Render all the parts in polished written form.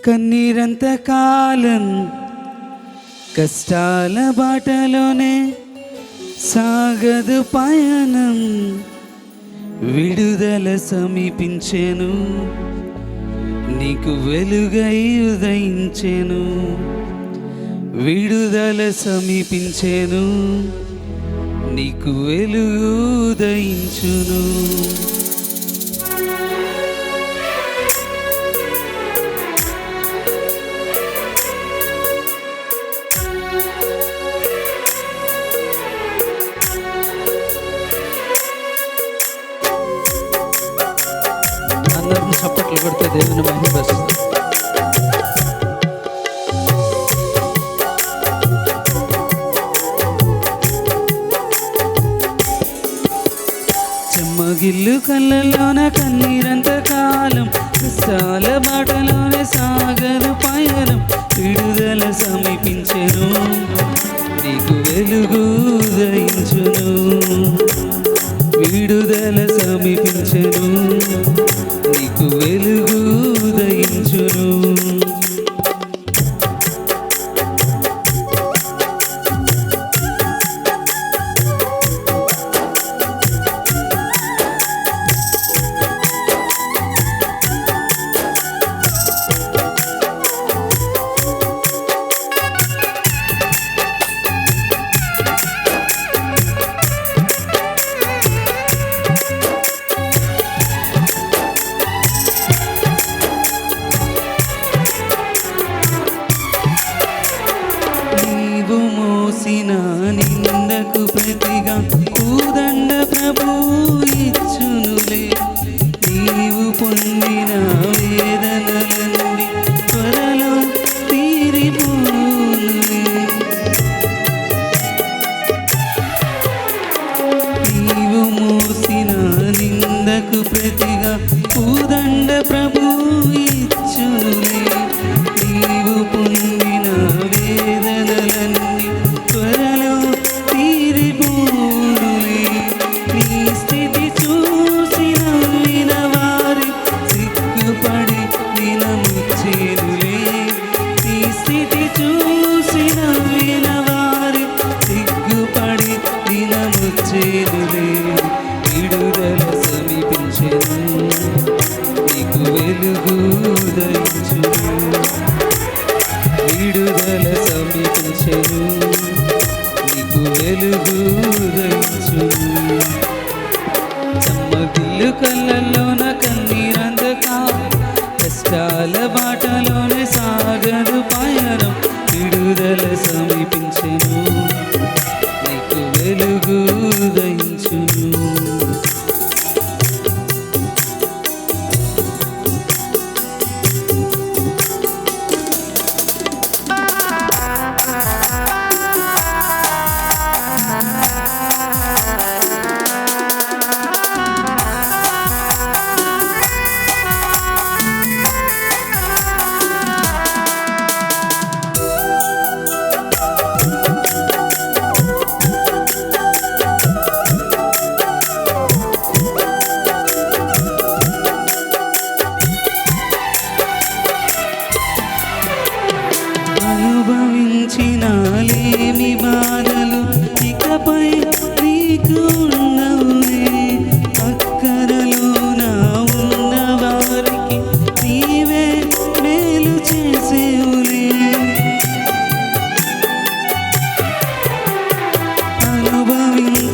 కన్నీరంత కాలం కష్టాల బాటలోనే సాగదు పయనం, విడుదల సమీపించెను, నీకు వెలుగై ఉదయించెను. విడుదల సమీపించెను, నీకు వెలుగు ఉదయించును. అందరం చప్పట్లు కొడితే దేవుని మహిమపరుస్తాం. చెమ్మగిల్లు కళ్ళల్లోన కన్నీరంత కాలం, కష్టాల బాటలోనే సాగదు పయనం, విడుదల సమీపించెను, నీకు వెలుగు ఉదయించును. విడుదల సమీపించెను, నీకు వెలుగు ఉదయించును. నిందకు ప్రతిగా పూదండ ప్రభువు ఇచ్చునులే, నీవు పొందిన వేదనలన్నీ త్వరలో తీరిపోనులే. నీవు మోసిన నిందకు ప్రతిగా పూదండ ప్రభువు ఇచ్చునులే, నీవు పొందిన వేదనలన్నీ త్వరలో తీరిపోనులే. నీ స్థితి చూసి నవ్విన వారి సిగ్గుపడి దినముచ్చేనులే. నీ స్థితి చూసి నవ్విన వారి సిగ్గుపడి దినముచ్చేనులే. విడుదల సమీపించెను, నీకు వెలుగు ఉదయించును. విడుదల సమీపించెను, నీకు వెలుగు ఉదయించును. చెమ్మగిల్లు కళ్ళల్లోన కన్నీరంతకాలం, కష్టాల బాటలోనే సాగదు పయనం, విడుదల సమీపించెను, నీకు వెలుగు ఉదయించును. అనుభవించినాలేమి బాధలు ఇకపై నీకు ఉన్నవులే, అక్కరలోన ఉన్న వారికి నీవే మేలు చేసేవులే.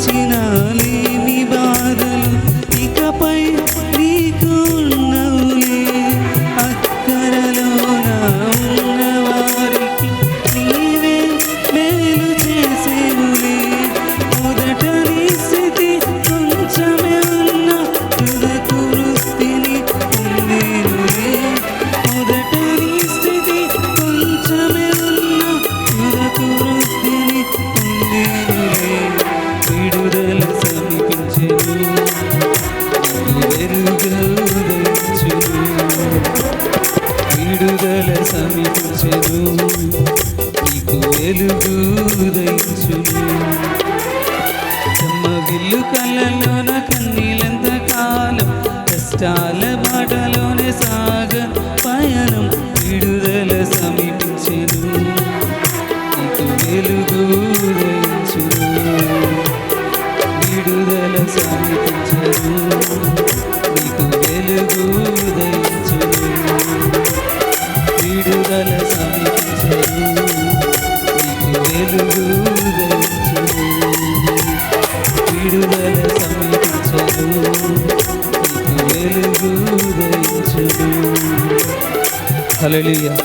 అనుభవించినాలేమి బాధలు ఇకపై నీకు ఉన్నవులే, అక్కరలోన ఉన్న వారికి నీవే మేలు చేసేవులే. మొదట నీ స్థితి కొంచెమే ఉన్న తుదకు వృత్తిని పొందేనులే. మొదట నీ స్థితి కొంచెమే ఉన్న తుదకు వృత్తిని పొందేనులే. విడుదల సమీపించెను, నీకు వెలుగు ఉదయించును. విడుదల సమీపించెను, నీకు వెలుగు ఉదయించును. చెమ్మగిల్లు కళ్ళల్లోన కన్నీలంత కాలం, కష్టాల బాటలోనే సాగ పయనం, విడుదల సమీపించెను, నీకు వెలుగు ఉదయించును. విడుదల సమీపించెను, నీకు వెలుగు ఉదయించును. విడుదల సమీపించెను, నీకు వెలుగు ఉదయించును. విడుదల సమీపించెను, నీకు వెలుగు ఉదయించును. హల్లెలూయా.